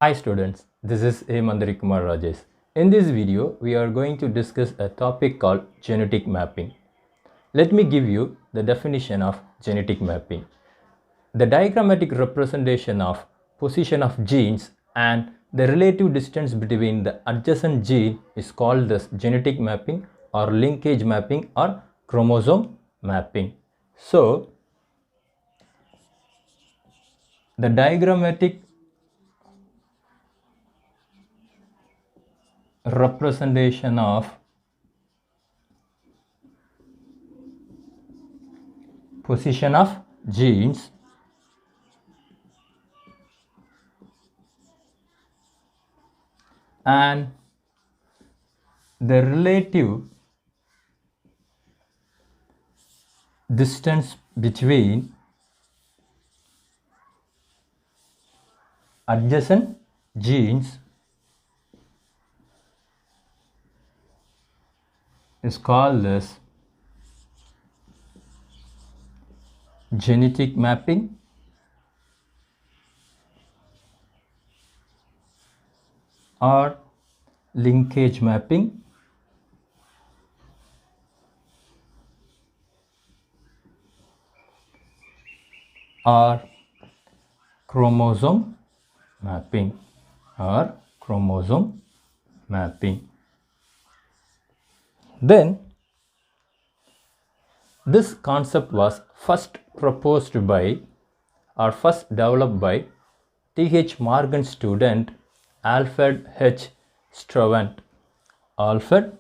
Hi students, this is A. Mandari Kumar Rajesh. In this video, we are going to discuss a topic called genetic mapping. Let me give you the definition of genetic mapping. The diagrammatic representation of position of genes and the relative distance between the adjacent gene is called as genetic mapping or linkage mapping or chromosome mapping. So, the diagrammatic representation of position of genes and the relative distance between adjacent genes is called as genetic mapping or linkage mapping or chromosome mapping or chromosome mapping. Then this concept was first proposed by or first developed by T.H. Morgan student Alfred H. Struvent. Alfred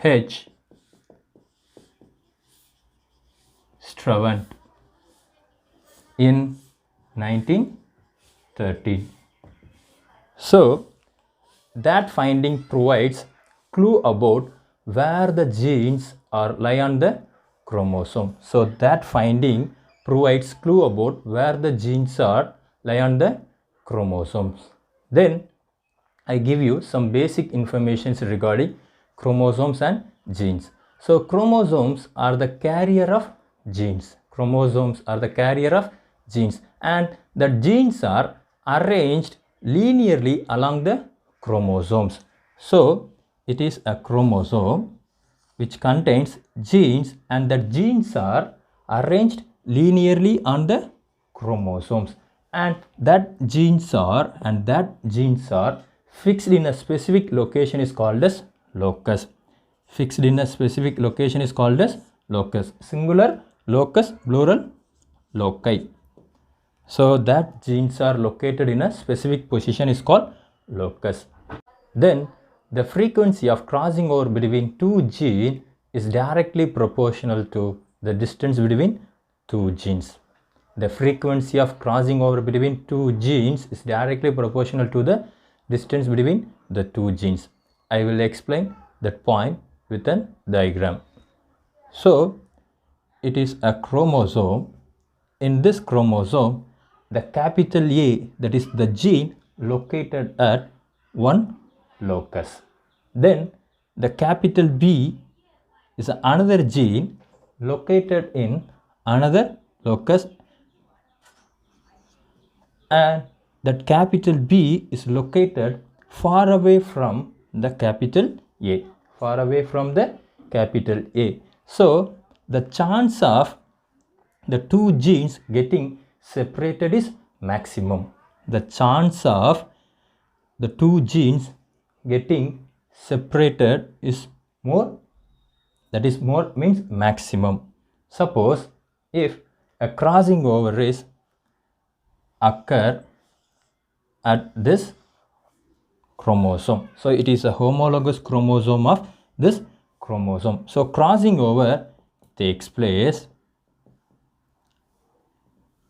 H. Struvent in 1913. So that finding provides clue about where the genes are lie on the chromosome. So that finding provides clue about where the genes are lie on the chromosomes. Then I give you some basic information regarding chromosomes and genes. So chromosomes are the carrier of genes. Chromosomes are the carrier of genes, and the genes are arranged linearly along the chromosomes. So it is a chromosome which contains genes, and the genes are arranged linearly on the chromosomes, and that genes are fixed in a specific location is called as locus. Fixed in a specific location is called as locus. Singular locus, plural loci. So that genes are located in a specific position is called locus. Then the frequency of crossing over between two genes is directly proportional to the distance between two genes. The frequency of crossing over between two genes is directly proportional to the distance between the two genes. I will explain that point with a diagram. So it is a chromosome. In this chromosome, the capital A, that is the gene, located at one locus. Then the capital B is another gene located in another locus, and that capital B is located far away from the capital A. Far away from the capital A. So the chance of the two genes getting separated is maximum. The chance of the two genes getting separated is more, that is more means maximum. Suppose if a crossing over is occur at this chromosome, so it is a homologous chromosome of this chromosome. So crossing over takes place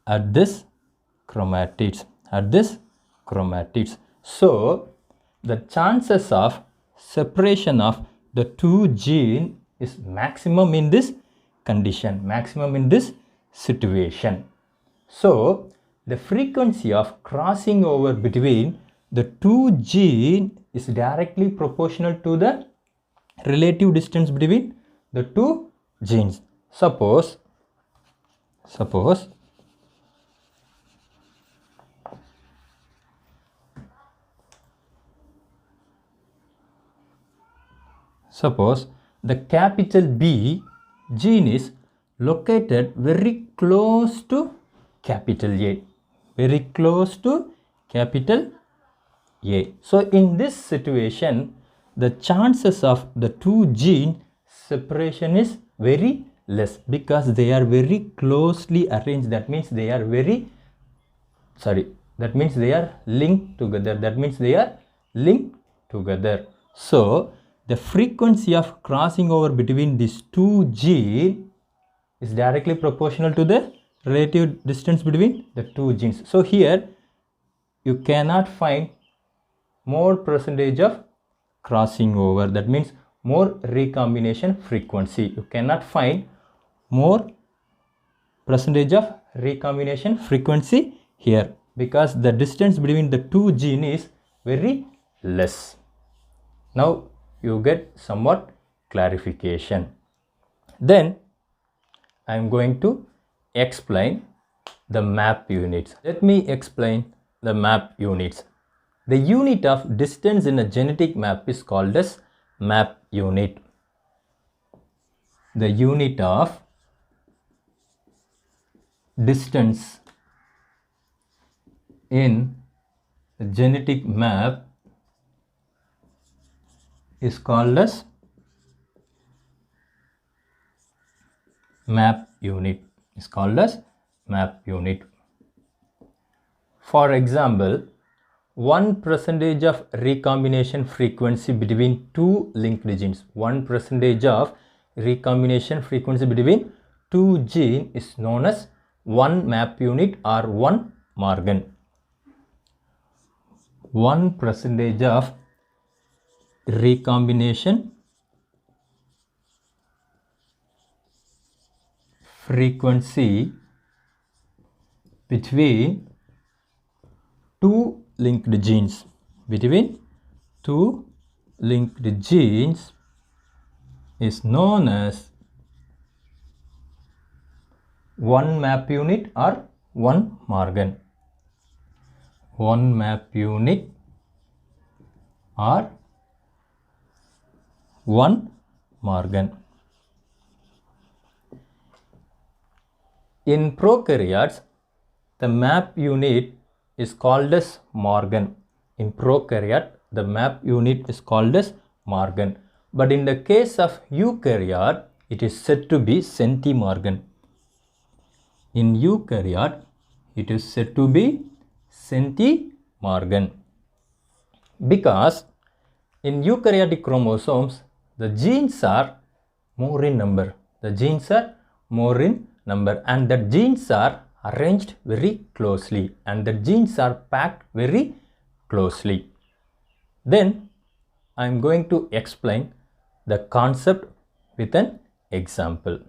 at this chromatids, so the chances of separation of the two gene is maximum in this condition, maximum in this situation. So the frequency of crossing over between the two gene is directly proportional to the relative distance between the two genes. Suppose Suppose the capital B gene is located very close to capital A. Very close to capital A. So in this situation, the chances of the two gene separation is very less because they are very closely arranged. That means they are linked together. So the frequency of crossing over between these two genes is directly proportional to the relative distance between the two genes. So here you cannot find more percentage of crossing over. That means more recombination frequency. You cannot find more percentage of recombination frequency here because the distance between the two genes is very less. Now you get somewhat clarification. Then I am going to explain the map units. Let me explain the map units. The unit of distance in a genetic map is called as map unit. The unit of distance in a genetic map is called as map unit. For example, 1% of recombination frequency between two linked genes. 1% of recombination frequency between two genes is known as 1 map unit or 1 Morgan. 1% of recombination frequency between two linked genes. Is known as 1 map unit or 1 Morgan. 1 map unit or 1 Morgan. In prokaryotes, the map unit is called as Morgan. In prokaryote, the map unit is called as Morgan. But in the case of eukaryote, it is said to be centimorgan. In eukaryote, it is said to be centimorgan. Because in eukaryotic chromosomes, the genes are more in number. And the genes are arranged very closely and the genes are packed very closely. Then I am going to explain the concept with an example.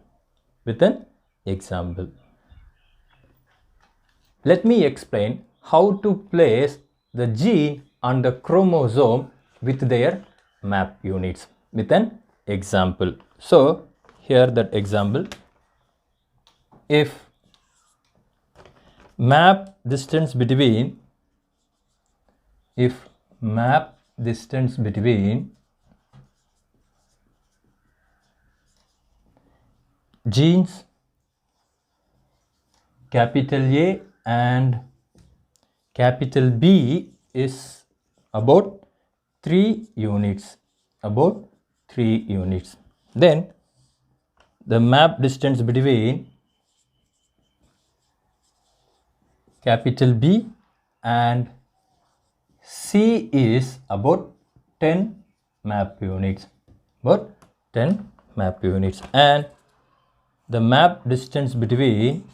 Let me explain how to place the gene on the chromosome with their map units with an example. So here that example, if map distance between genes capital A and capital B is about 3 units. Then the map distance between capital B and C is about 10 map units. And the map distance between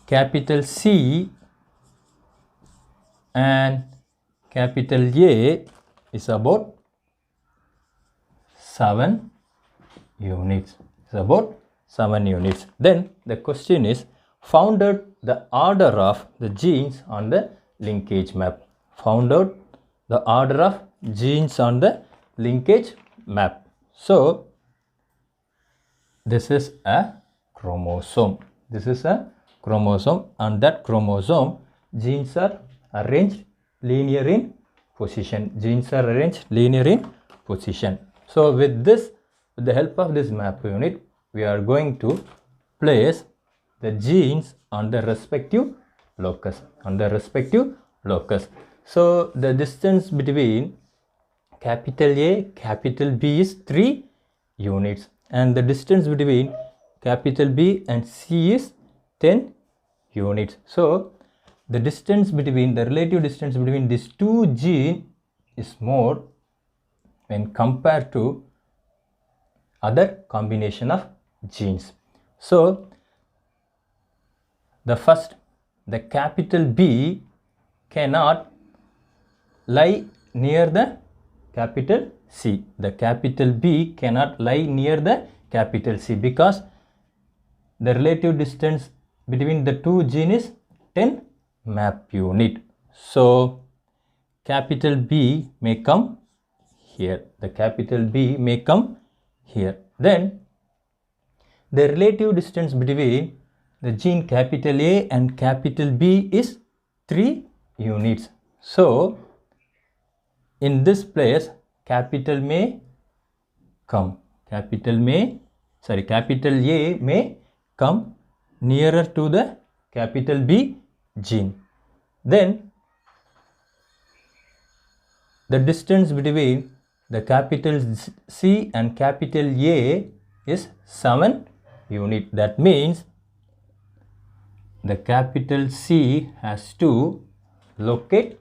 capital C and capital A is about 7 units. Then the question is, found out the order of the genes on the linkage map. So this is a chromosome. On that chromosome, genes are arranged linear in position. position. So with the help of this map unit, we are going to place the genes on the respective locus, So the distance between capital A, capital B is 3 units, and the distance between capital B and C is 10 units. So the relative distance between these two genes is more when compared to other combination of genes. So the capital B cannot lie near the capital C. The capital B cannot lie near the capital C because the relative distance between the two genes is 10 map unit. So capital B may come here. The capital B may come here. Then the relative distance between the gene capital A and capital B is 3 units. So in this place, capital A may come nearer to the capital B gene. Then the distance between the capital C and capital A is 7 unit. That means the capital C has to locate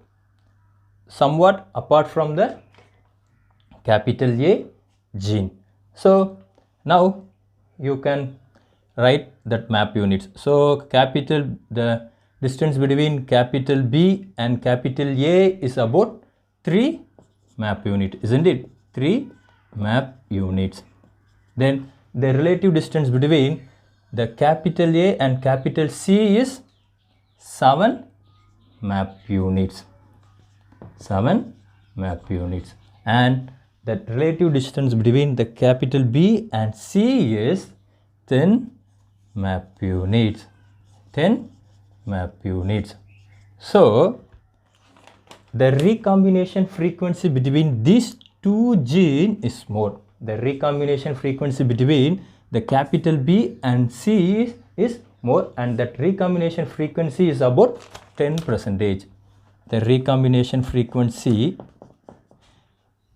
somewhat apart from the capital A gene. So now you can write that map units. So the distance between capital B and capital A is about 3 map units, isn't it? 3 map units. Then the relative distance between the capital A and capital C is 7 map units. 7 map units. And the relative distance between the capital B and C is 10 map units. 10 map units. So the recombination frequency between these two genes is more. The recombination frequency between the capital B and C is more, and that recombination frequency is about 10%. The recombination frequency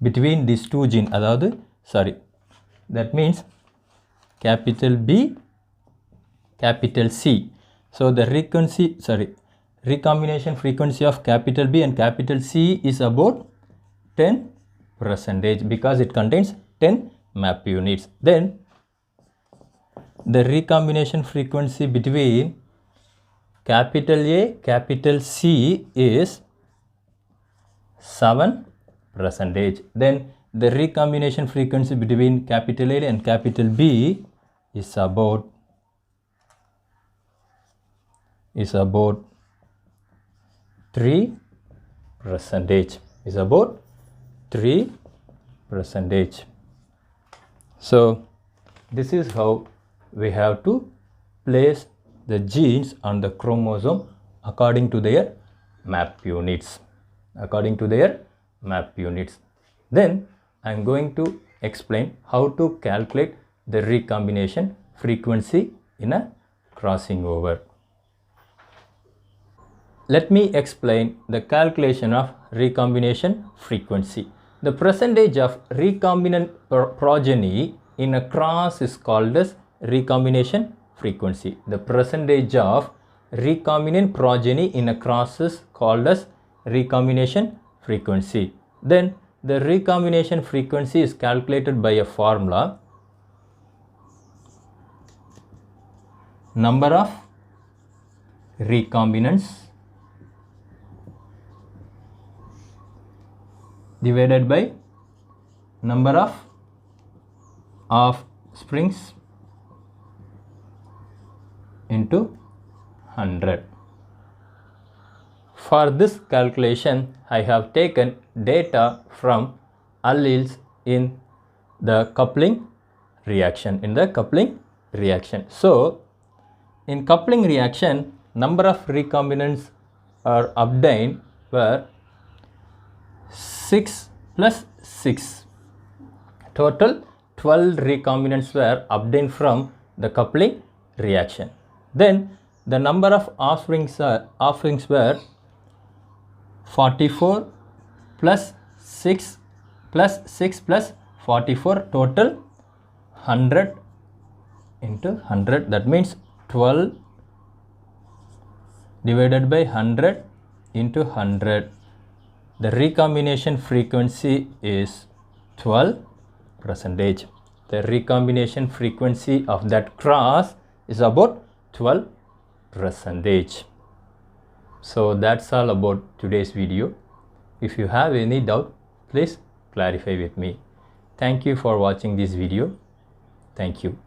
between these two genes, that means capital B, capital C. So the recombination frequency of capital B and capital C is about 10% because it contains 10 map units. Then the recombination frequency between capital A, capital C is 7%. Then the recombination frequency between capital A and capital B is about 3%. Is about 3%. So this is how we have to place the genes on the chromosome according to their map units. Then I am going to explain how to calculate the recombination frequency in a crossing over. Let me explain the calculation of recombination frequency. The percentage of recombinant progeny in a cross is called as recombination frequency. The percentage of recombinant progeny in a cross is called as recombination frequency. Then the recombination frequency is calculated by a formula. Number of recombinants divided by number of offsprings into 100. For this calculation, I have taken data from alleles in the coupling reaction. So in coupling reaction, number of recombinants are obtained were 6 plus 6. Total 12 recombinants were obtained from the coupling reaction. Then the number of offerings were 44 plus 6 plus 6 plus 44, total 100 into 100, that means 12 divided by 100 into 100. The recombination frequency is 12%. The recombination frequency of that cross is about 12%. So that's all about today's video. If you have any doubt, please clarify with me. Thank you for watching this video. Thank you.